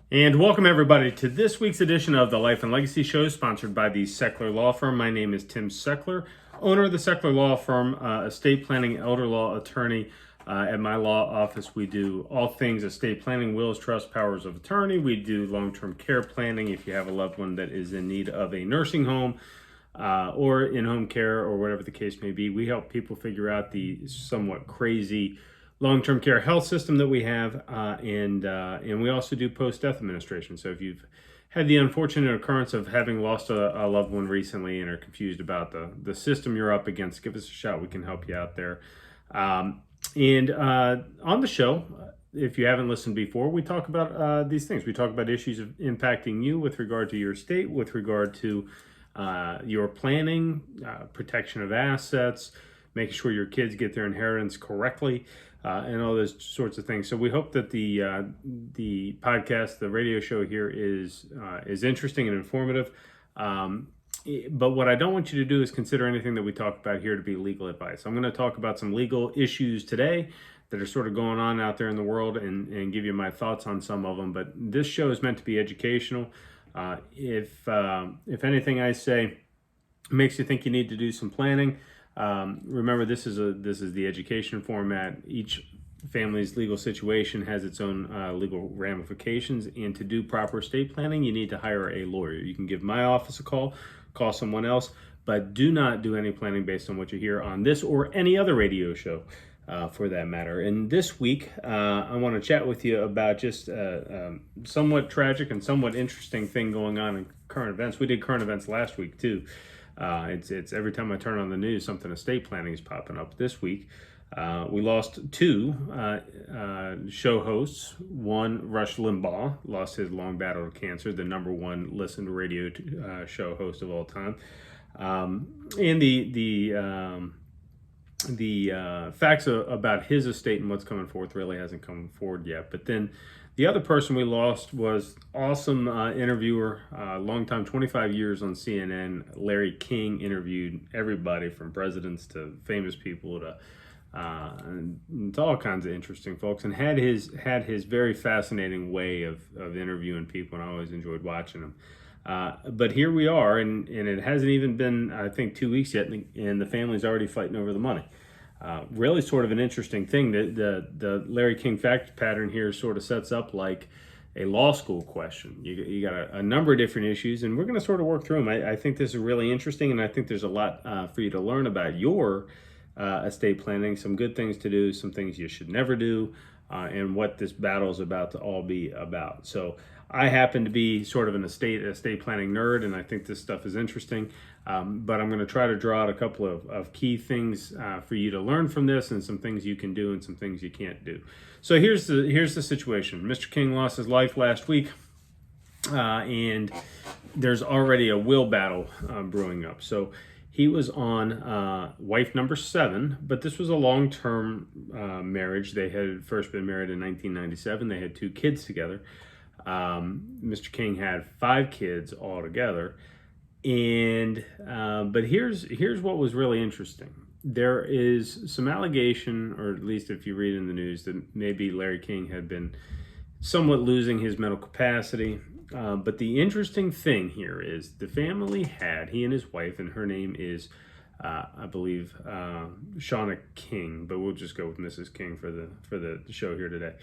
And welcome everybody to this week's edition of the Life and Legacy Show, sponsored by the Seckler Law Firm. My name is Tim Seckler, owner of the Seckler Law Firm, estate planning, elder law attorney. At my law office, we do all things estate planning, wills, trust, powers of attorney. We do long-term care planning if you have a loved one that is in need of a nursing home or in-home care or whatever the case may be. We help people figure out the somewhat crazy long-term care health system that we have, and we also do post-death administration. So if you've had the unfortunate occurrence of having lost a loved one recently and are confused about the system you're up against, give us a shot. We can help you out there. And on the show, if you haven't listened before, we talk about these things. We talk about issues of impacting you with regard to your estate, with regard to your planning, protection of assets, making sure your kids get their inheritance correctly, and all those sorts of things. So we hope that the podcast, the radio show here is interesting and informative. But what I don't want you to do is consider anything that we talk about here to be legal advice. I'm going to talk about some legal issues today that are sort of going on out there in the world and give you my thoughts on some of them. But this show is meant to be educational. If anything I say makes you think you need to do some planning, remember, this is the education format. Each family's legal situation has its own legal ramifications, and to do proper estate planning, you need to hire a lawyer. You can give my office a call someone else, but do not do any planning based on what you hear on this or any other radio show, for that matter. And this week, I want to chat with you about just a somewhat tragic and somewhat interesting thing going on in current events. We did current events last week too. It's every time I turn on the news, something estate planning is popping up. This week, we lost two show hosts. One, Rush Limbaugh, lost his long battle with cancer, the number one listened radio show host of all time. And the facts about his estate and what's coming forth really hasn't come forward yet. But then the other person we lost was awesome interviewer, long time, 25 years on CNN. Larry King interviewed everybody from presidents to famous people to all kinds of interesting folks, and had his very fascinating way of interviewing people, and I always enjoyed watching him. But here we are, and it hasn't even been, I think, 2 weeks yet, and the family's already fighting over the money. Really sort of an interesting thing. The Larry King fact pattern here sort of sets up like a law school question. You got a number of different issues, and we're going to sort of work through them. I think this is really interesting, and I think there's a lot for you to learn about your estate planning, some good things to do, some things you should never do, and what this battle is about to all be about. So I happen to be sort of an estate planning nerd, and I think this stuff is interesting. But I'm going to try to draw out a couple of key things for you to learn from this, and some things you can do and some things you can't do. So here's the situation. Mr. King lost his life last week, and there's already a will battle brewing up. So he was on wife number 7, but this was a long-term marriage. They had first been married in 1997. They had 2 kids together. Mr. King had 5 kids altogether. And but here's what was really interesting. There is some allegation, or at least if you read in the news, that maybe Larry King had been somewhat losing his mental capacity. But the interesting thing here is the family had, he and his wife, and her name is, I believe, Shauna King, but we'll just go with Mrs. King for the show here today.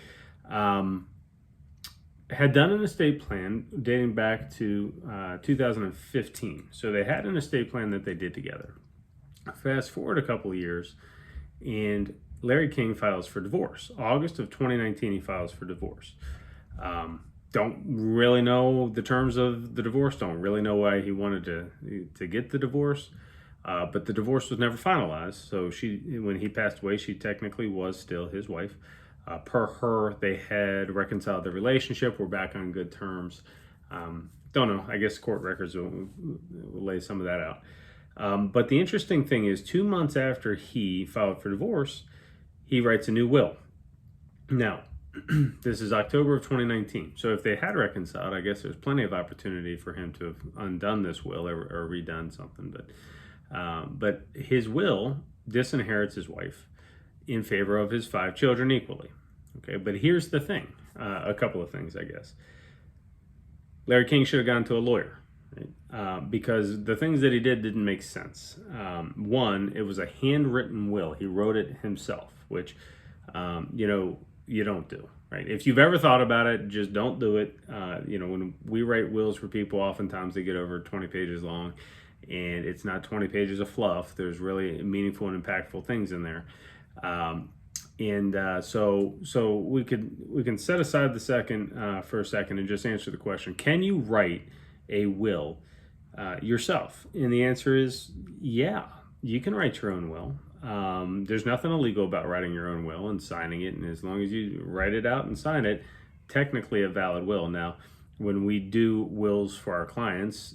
Had done an estate plan dating back to 2015. So they had an estate plan that they did together. Fast forward a couple of years, and Larry King files for divorce. August of 2019, he files for divorce. Don't really know the terms of the divorce, don't really know why he wanted to get the divorce, but the divorce was never finalized. So when he passed away, she technically was still his wife. Per her, they had reconciled the relationship, were back on good terms. Don't know, I guess court records will lay some of that out. But the interesting thing is, 2 months after he filed for divorce, he writes a new will. Now, this is October of 2019. So if they had reconciled, I guess there's plenty of opportunity for him to have undone this will or redone something. But his will disinherits his wife in favor of his 5 children equally. Okay, but here's the thing, a couple of things, I guess. Larry King should have gone to a lawyer, right? Because the things that he did didn't make sense. One, it was a handwritten will. He wrote it himself, which, you don't do, right? If you've ever thought about it, just don't do it. When we write wills for people, oftentimes they get over 20 pages long, and it's not 20 pages of fluff. There's really meaningful and impactful things in there. So we can set aside the second for a second and just answer the question: can you write a will yourself? And the answer is yeah, you can write your own will. There's nothing illegal about writing your own will and signing it, and as long as you write it out and sign it, technically a valid will. Now, when we do wills for our clients,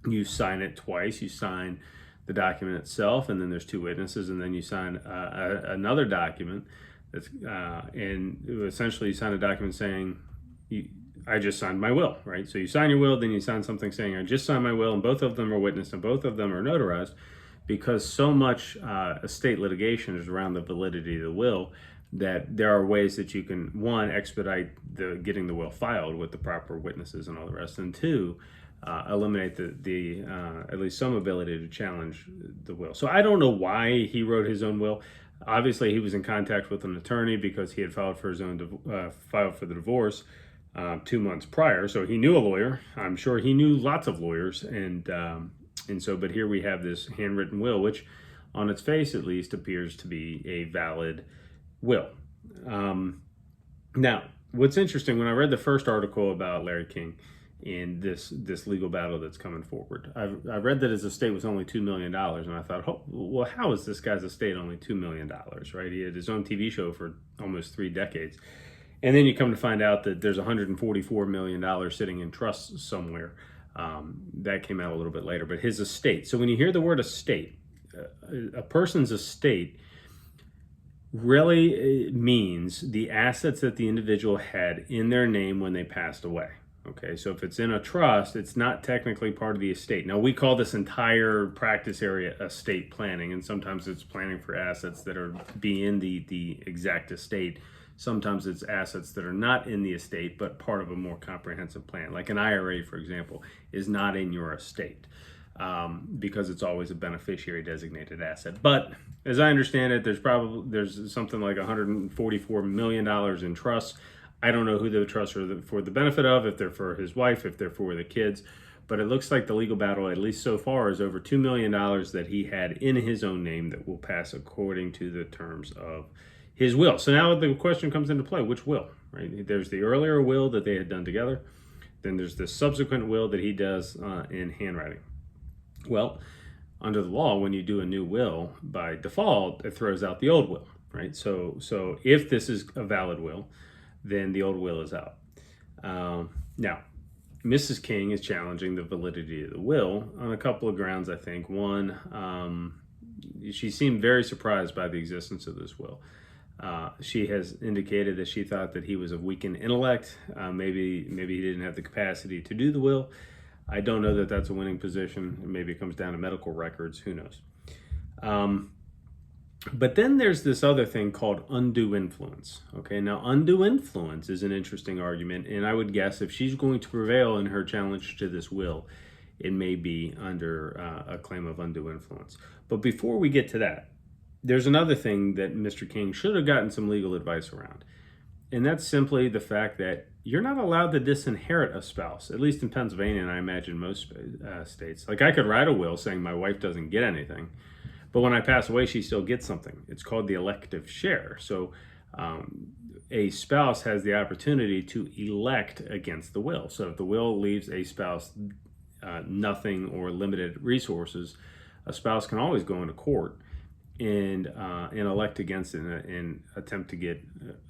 you sign it twice. You sign the document itself, and then there's two witnesses, and then you sign another document that's and essentially you sign a document saying I just signed my will, right? So you sign your will, then you sign something saying I just signed my will, and both of them are witnessed and both of them are notarized, because so much estate litigation is around the validity of the will that there are ways that you can, one, expedite getting the will filed with the proper witnesses and all the rest, and two, eliminate the at least some ability to challenge the will. So I don't know why he wrote his own will. Obviously, he was in contact with an attorney because he had filed for the divorce 2 months prior. So he knew a lawyer. I'm sure he knew lots of lawyers, but here we have this handwritten will, which, on its face at least, appears to be a valid will. Now, what's interesting, when I read the first article about Larry King in this legal battle that's coming forward, I read that his estate was only $2 million, and I thought, oh, well, how is this guy's estate only $2 million, right? He had his own TV show for almost 3 decades. And then you come to find out that there's $144 million sitting in trusts somewhere. That came out a little bit later, but his estate. So when you hear the word estate, a person's estate really means the assets that the individual had in their name when they passed away. Okay, so if it's in a trust, it's not technically part of the estate. Now, we call this entire practice area estate planning, and sometimes it's planning for assets that are in the exact estate. Sometimes it's assets that are not in the estate, but part of a more comprehensive plan. Like an IRA, for example, is not in your estate because it's always a beneficiary designated asset. But as I understand it, there's something like $144 million in trusts. I don't know who the trusts are for the benefit of, if they're for his wife, if they're for the kids. But it looks like the legal battle, at least so far, is over $2 million that he had in his own name that will pass according to the terms of his will. So now the question comes into play: which will, right? There's the earlier will that they had done together. Then there's the subsequent will that he does in handwriting. Well, under the law, when you do a new will, by default, it throws out the old will, right? So if this is a valid will, then the old will is out. Now, Mrs. King is challenging the validity of the will on a couple of grounds, I think. One, she seemed very surprised by the existence of this will. She has indicated that she thought that he was of weakened intellect. Maybe he didn't have the capacity to do the will. I don't know that that's a winning position. Maybe it comes down to medical records. Who knows? But then there's this other thing called undue influence. Okay, now undue influence is an interesting argument, and I would guess if she's going to prevail in her challenge to this will, it may be under a claim of undue influence. But before we get to that, there's another thing that Mr. King should have gotten some legal advice around. And that's simply the fact that you're not allowed to disinherit a spouse, at least in Pennsylvania, and I imagine most states. Like, I could write a will saying my wife doesn't get anything, but when I pass away, she still gets something. It's called the elective share. So a spouse has the opportunity to elect against the will. So if the will leaves a spouse nothing or limited resources, a spouse can always go into court and elect against it and attempt to get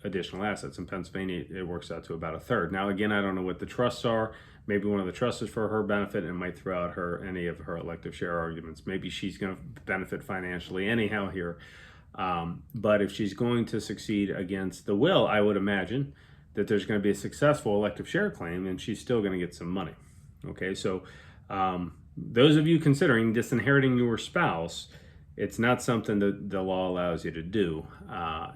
additional assets. In Pennsylvania, it works out to about a third. Now, again, I don't know what the trusts are. Maybe one of the trusts is for her benefit and might throw out any of her elective share arguments. Maybe she's going to benefit financially anyhow here. But if she's going to succeed against the will, I would imagine that there's going to be a successful elective share claim, and she's still going to get some money. Okay, so those of you considering disinheriting your spouse, it's not something that the law allows you to do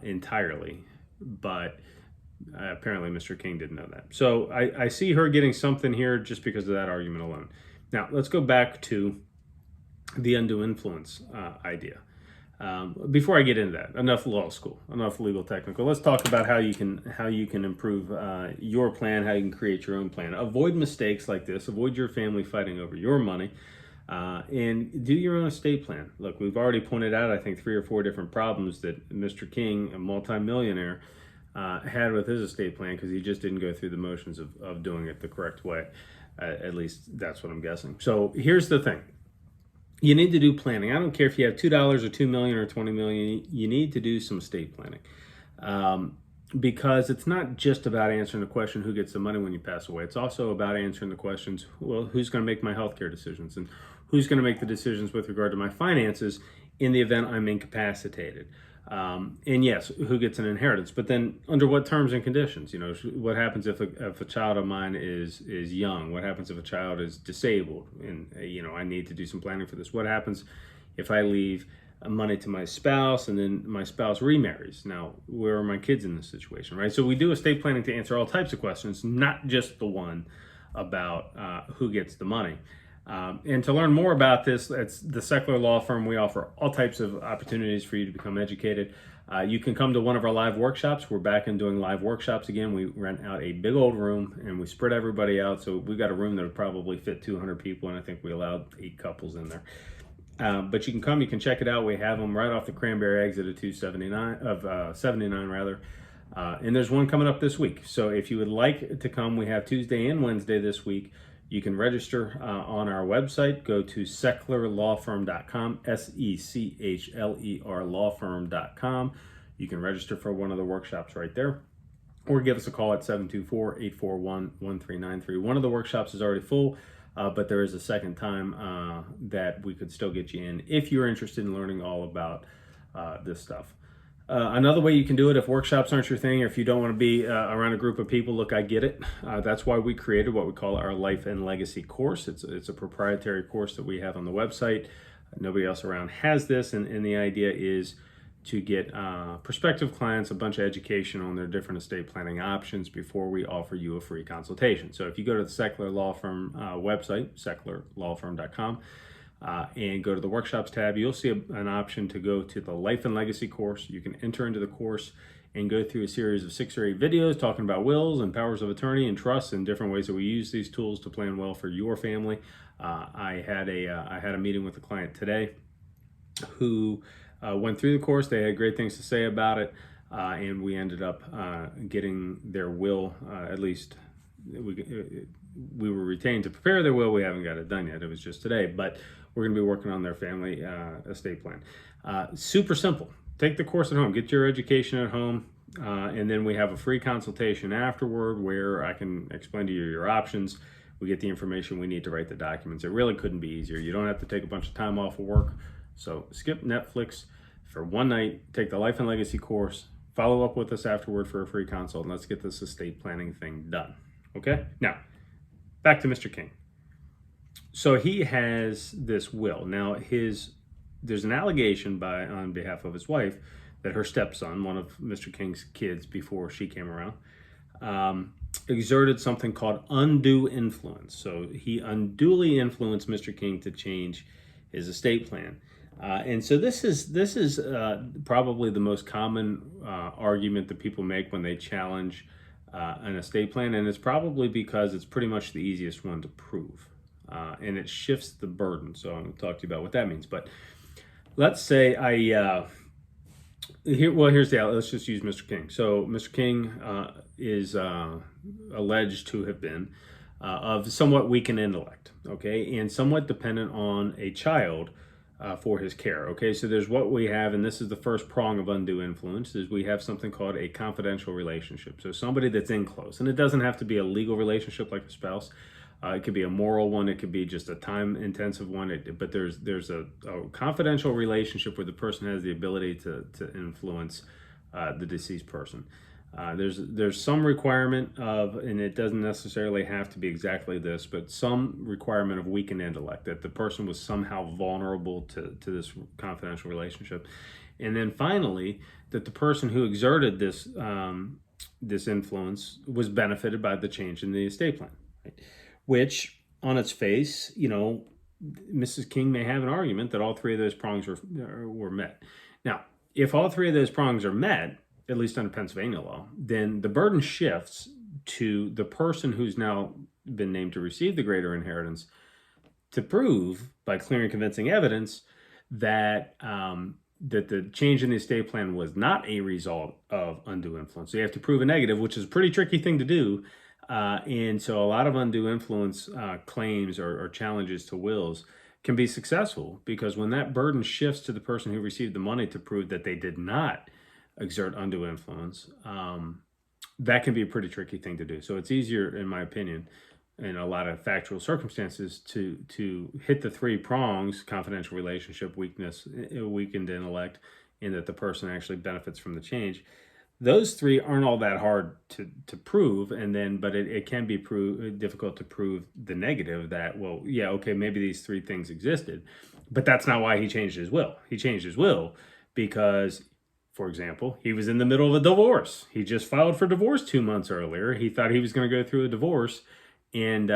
entirely, but Apparently, Mr. King didn't know that. So I see her getting something here just because of that argument alone. Now, let's go back to the undue influence idea. Before I get into that, enough law school, enough legal technical. Let's talk about how you can improve your plan, how you can create your own plan. Avoid mistakes like this. Avoid your family fighting over your money, and do your own estate plan. Look, we've already pointed out, I think, 3 or 4 different problems that Mr. King, a multimillionaire, had with his estate plan because he just didn't go through the motions of doing it the correct way. At least that's what I'm guessing. So here's the thing. You need to do planning. I don't care if you have $2 or $2 million or $20 million. You need to do some estate planning, because it's not just about answering the question who gets the money when you pass away. It's also about answering the questions, well, who's going to make my healthcare decisions, and who's going to make the decisions with regard to my finances in the event I'm incapacitated. And yes, who gets an inheritance, but then under what terms and conditions? You know, what happens if a child of mine is young? What happens if a child is disabled? And I need to do some planning for this. What happens if I leave money to my spouse and then my spouse remarries? Now, where are my kids in this situation, right? So we do estate planning to answer all types of questions, not just the one about who gets the money. And to learn more about this, it's the Secular Law Firm. We offer all types of opportunities for you to become educated. You can come to one of our live workshops. We're back in doing live workshops again. We rent out a big old room and we spread everybody out. So we've got a room that would probably fit 200 people, and I think we allowed 8 couples in there. But you can come, you can check it out. We have them right off the Cranberry exit of 79 rather. And there's one coming up this week. So if you would like to come, we have Tuesday and Wednesday this week. You can register on our website. Go to seclerlawfirm.com, SECHLER lawfirm.com. You can register for one of the workshops right there, or give us a call at 724-841-1393. One of the workshops is already full, but there is a second time that we could still get you in if you're interested in learning all about this stuff. Another way you can do it, if workshops aren't your thing, or if you don't want to be around a group of people, look, I get it. That's why we created what we call our Life and Legacy course. It's a proprietary course that we have on the website. Nobody else around has this, and the idea is to get prospective clients a bunch of education on their different estate planning options before we offer you a free consultation. So if you go to the Secular Law Firm website, seclerlawfirm.com, and go to the workshops tab, you'll see an option to go to the Life and Legacy course. You can enter into the course and go through a series of 6 or 8 videos talking about wills and powers of attorney and trusts and different ways that we use these tools to plan well for your family. I had a meeting with a client today who went through the course. They had great things to say about it, and we ended up getting their will, at least we were retained to prepare their will. We haven't got it done yet. It was just today, but we're going to be working on their family estate plan. Super simple. Take the course at home. Get your education at home, and then we have a free consultation afterward where I can explain to you your options. We get the information we need to write the documents. It really couldn't be easier. You don't have to take a bunch of time off of work. So skip Netflix for one night. Take the Life and Legacy course. Follow up with us afterward for a free consult, and let's get this estate planning thing done. Okay? Now, back to Mr. King. So he has this will. Now, there's an allegation on behalf of his wife that her stepson, one of Mr. King's kids before she came around, exerted something called undue influence. So he unduly influenced Mr. King to change his estate plan. And so this is probably the most common argument that people make when they challenge an estate plan, and it's probably because it's pretty much the easiest one to prove, and it shifts the burden. So I'm going to talk to you about what that means. But let's say let's just use Mr. King. So Mr. King is alleged to have been of somewhat weakened intellect, okay, and somewhat dependent on a child for his care. Okay, so there's what we have, and this is the first prong of undue influence, is we have something called a confidential relationship. So somebody that's in close, and it doesn't have to be a legal relationship like a spouse. It could be a moral one. It could be just a time-intensive one. But there's a confidential relationship where the person has the ability to influence the deceased person. There's some requirement of, and it doesn't necessarily have to be exactly this, but some requirement of weakened intellect, that the person was somehow vulnerable to this confidential relationship. And then finally, that the person who exerted this this influence was benefited by the change in the estate plan, right? Which on its face, Mrs. King may have an argument that all three of those prongs were met. Now, if all three of those prongs are met, at least under Pennsylvania law, then the burden shifts to the person who's now been named to receive the greater inheritance to prove by clear and convincing evidence that that the change in the estate plan was not a result of undue influence. So you have to prove a negative, which is a pretty tricky thing to do. And so a lot of undue influence claims or challenges to wills can be successful because when that burden shifts to the person who received the money to prove that they did not exert undue influence, that can be a pretty tricky thing to do. So it's easier, in my opinion, in a lot of factual circumstances to hit the three prongs: confidential relationship, weakness, weakened intellect, and that the person actually benefits from the change. Those three aren't all that hard to prove, but it can be difficult to prove the negative that, well, yeah, okay, maybe these three things existed, but that's not why he changed his will. He changed his will because, for example, he was in the middle of a divorce. He just filed for divorce 2 months earlier. He thought he was going to go through a divorce and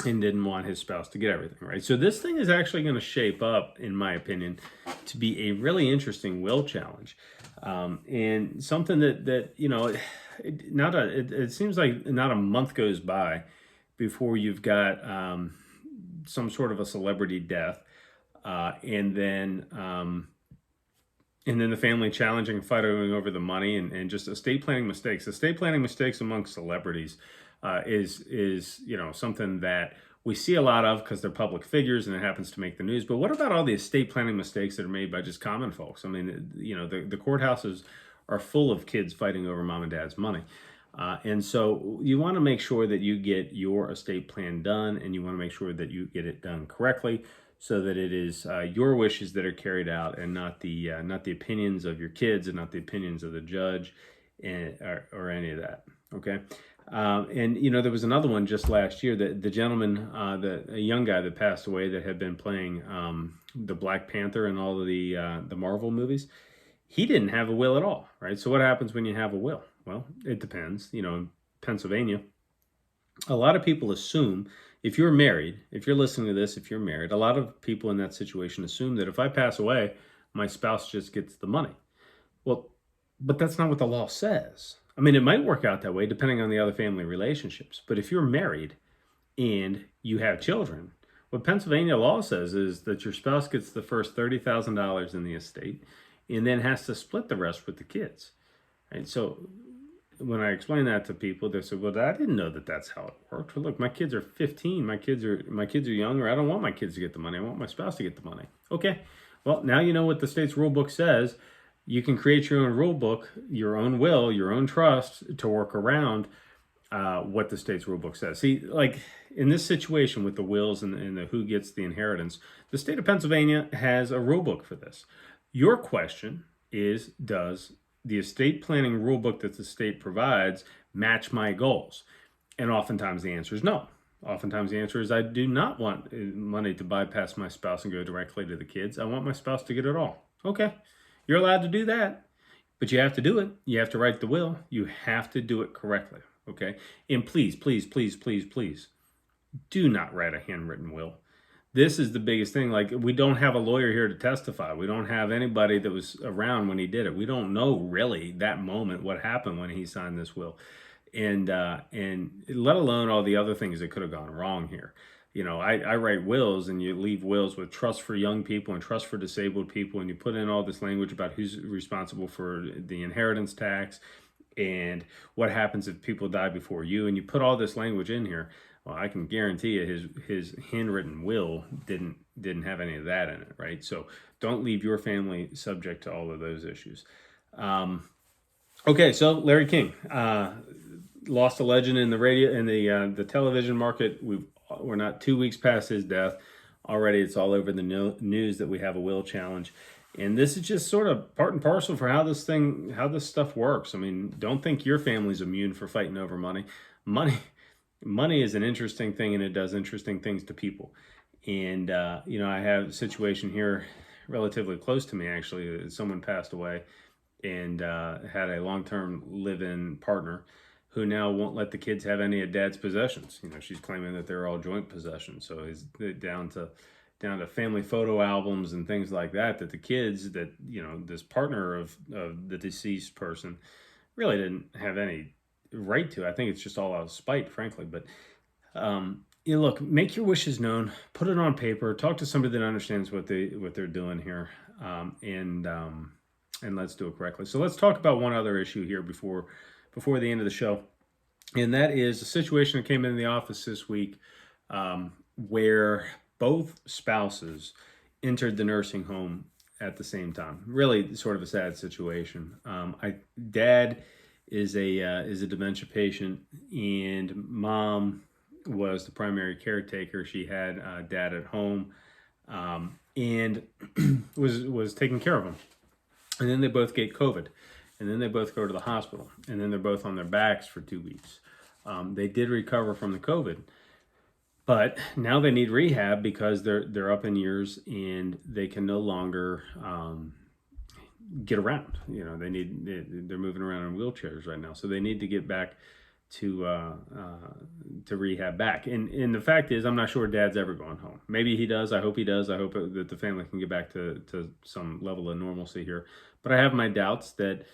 didn't want his spouse to get everything, right? So this thing is actually going to shape up, in my opinion, to be a really interesting will challenge, and something that it seems like not a month goes by before you've got some sort of a celebrity death, and then the family challenging and fighting over the money and just estate planning mistakes. Estate planning mistakes amongst celebrities is something that we see a lot of because they're public figures and it happens to make the news. But what about all the estate planning mistakes that are made by just common folks? I mean, the courthouses are full of kids fighting over mom and dad's money. And so you want to make sure that you get your estate plan done, and you want to make sure that you get it done correctly so that it is your wishes that are carried out and not the opinions of your kids and not the opinions of the judge or any of that. Okay. There was another one just last year that the gentleman, a young guy that passed away that had been playing the Black Panther and all of the Marvel movies. He didn't have a will at all, right? So what happens when you have a will? Well, it depends. In Pennsylvania, a lot of people assume if you're married, if you're listening to this, if you're married, a lot of people in that situation assume that if I pass away, my spouse just gets the money. Well, but that's not what the law says. I mean, it might work out that way depending on the other family relationships. But if you're married and you have children, what Pennsylvania law says is that your spouse gets the first $30,000 in the estate and then has to split the rest with the kids. Right? So when I explain that to people, they say, well, I didn't know that that's how it worked. Well, look, my kids are 15. My kids are younger. I don't want my kids to get the money. I want my spouse to get the money. Okay. Well, now you know what the state's rule book says. You can create your own rule book, your own will, your own trust to work around what the state's rule book says. See, like in this situation with the wills and the who gets the inheritance, the state of Pennsylvania has a rule book for this. Your question is, does the estate planning rule book that the state provides match my goals? And oftentimes the answer is no. Oftentimes the answer is I do not want money to bypass my spouse and go directly to the kids. I want my spouse to get it all. Okay. You're allowed to do that, but you have to do it. You have to write the will. You have to do it correctly, okay? And please, please, please, please, please, do not write a handwritten will. This is the biggest thing. Like, we don't have a lawyer here to testify. We don't have anybody that was around when he did it. We don't know really that moment what happened when he signed this will, and let alone all the other things that could have gone wrong here. I write wills, and you leave wills with trust for young people and trust for disabled people, and you put in all this language about who's responsible for the inheritance tax and what happens if people die before you, and you put all this language in here. Well, I can guarantee you his handwritten will didn't have any of that in it, right? So don't leave your family subject to all of those issues. Okay, so Larry King lost a legend in the radio in the television market. We're not 2 weeks past his death. Already it's all over the news that we have a will challenge. And this is just sort of part and parcel for how this stuff works. I mean, don't think your family's immune for fighting over money. Money is an interesting thing, and it does interesting things to people. And, I have a situation here relatively close to me, actually. Someone passed away, and had a long-term live-in partner who now won't let the kids have any of dad's possessions. She's claiming that they're all joint possessions. So he's down to family photo albums and things like that the kids that, this partner of the deceased person really didn't have any right to. I think it's just all out of spite, frankly. But look, make your wishes known, put it on paper, talk to somebody that understands what they're doing here, and let's do it correctly. So let's talk about one other issue here before the end of the show, and that is a situation that came into the office this week, where both spouses entered the nursing home at the same time. Really, sort of a sad situation. Dad is a dementia patient, and mom was the primary caretaker. She had dad at home, and was taking care of him. And then they both get COVID, and then they both go to the hospital, and then they're both on their backs for 2 weeks. They did recover from the COVID, but now they need rehab because they're up in years and they can no longer get around. They're moving around in wheelchairs right now, so they need to get back to rehab back. And the fact is, I'm not sure Dad's ever going home. Maybe he does. I hope he does. I hope that the family can get back to some level of normalcy here. But I have my doubts that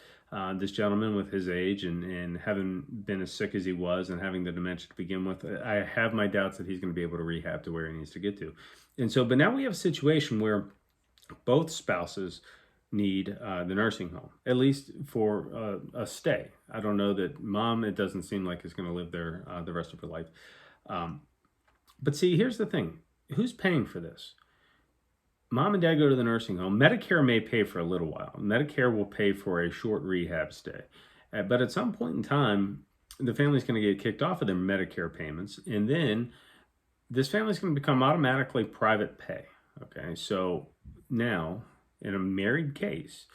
this gentleman with his age and having been as sick as he was and having the dementia to begin with, I have my doubts that he's going to be able to rehab to where he needs to get to. And so, but now we have a situation where both spouses need the nursing home, at least for a stay. I don't know that mom, it doesn't seem like, is going to live there the rest of her life. But see, here's the thing. Who's paying for this? Mom and dad go to the nursing home. Medicare may pay for a little while. Medicare will pay for a short rehab stay. But at some point in time, the family's going to get kicked off of their Medicare payments. And then this family's going to become automatically private pay. Okay, so now, in a married case,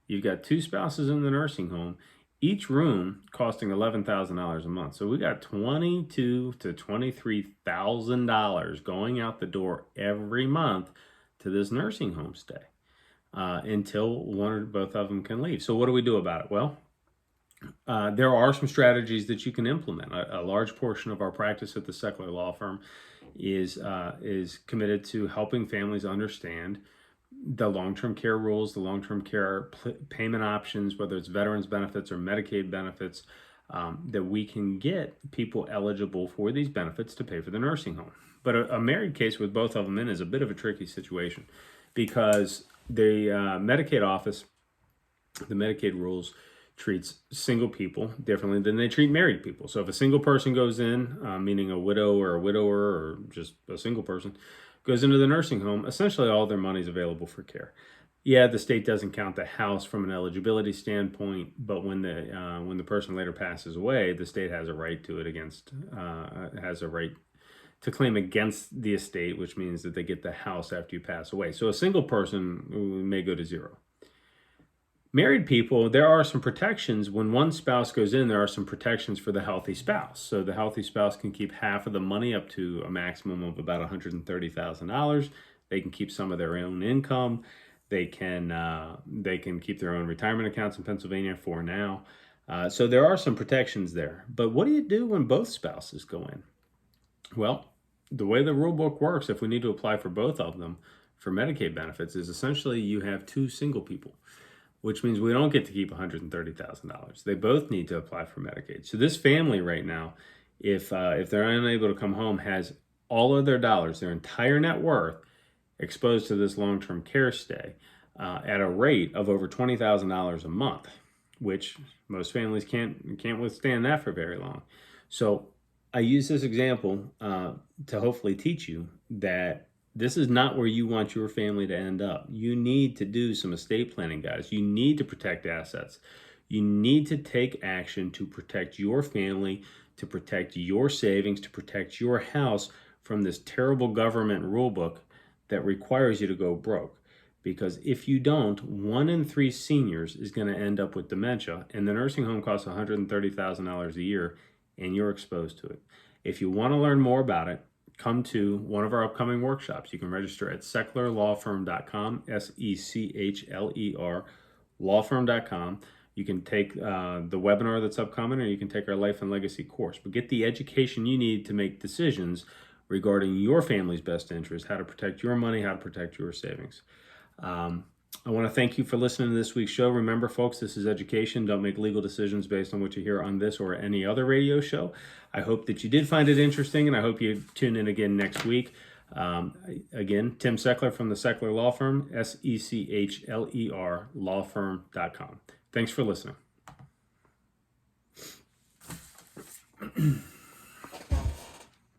you've got two spouses in the nursing home, each room costing $11,000 a month. So we got $22,000 to $23,000 going out the door every month to this nursing home stay until one or both of them can leave. So what do we do about it? Well, there are some strategies that you can implement. A large portion of our practice at the Secular Law Firm is committed to helping families understand the long-term care rules, the long-term care payment options, whether it's veterans benefits or Medicaid benefits, that we can get people eligible for these benefits to pay for the nursing home. But a married case with both of them in is a bit of a tricky situation because the Medicaid office, the Medicaid rules, treats single people differently than they treat married people. So if a single person goes in, meaning a widow or a widower or just a single person, goes into the nursing home, essentially all their money is available for care. Yeah, the state doesn't count the house from an eligibility standpoint, but when the person later passes away, the state has a right to it has a right to claim against the estate, which means that they get the house after you pass away. So a single person may go to zero. Married people, there are some protections. When one spouse goes in, there are some protections for the healthy spouse. So the healthy spouse can keep half of the money up to a maximum of about $130,000. They can keep some of their own income. They can keep their own retirement accounts in Pennsylvania for now. So there are some protections there. But what do you do when both spouses go in? Well, the way the rule book works, if we need to apply for both of them for Medicaid benefits, is essentially you have two single people, which means we don't get to keep $130,000. They both need to apply for Medicaid. So this family right now, if they're unable to come home, has all of their dollars, their entire net worth, exposed to this long-term care stay at a rate of over $20,000 a month, which most families can't withstand that for very long. So I use this example to hopefully teach you that this is not where you want your family to end up. You need to do some estate planning, guys. You need to protect assets. You need to take action to protect your family, to protect your savings, to protect your house from this terrible government rule book that requires you to go broke. Because if you don't, 1 in 3 seniors is going to end up with dementia, and the nursing home costs $130,000 a year, and you're exposed to it. If you want to learn more about it, come to one of our upcoming workshops. You can register at secularlawfirm.com, SECHLER lawfirm.com. You can take the webinar that's upcoming, or you can take our Life and Legacy course. But get the education you need to make decisions regarding your family's best interest, how to protect your money, how to protect your savings. I want to thank you for listening to this week's show. Remember, folks, this is education. Don't make legal decisions based on what you hear on this or any other radio show. I hope that you did find it interesting, and I hope you tune in again next week. Again, Tim Sechler from the Sechler Law Firm, SECHLER, lawfirm.com. Thanks for listening.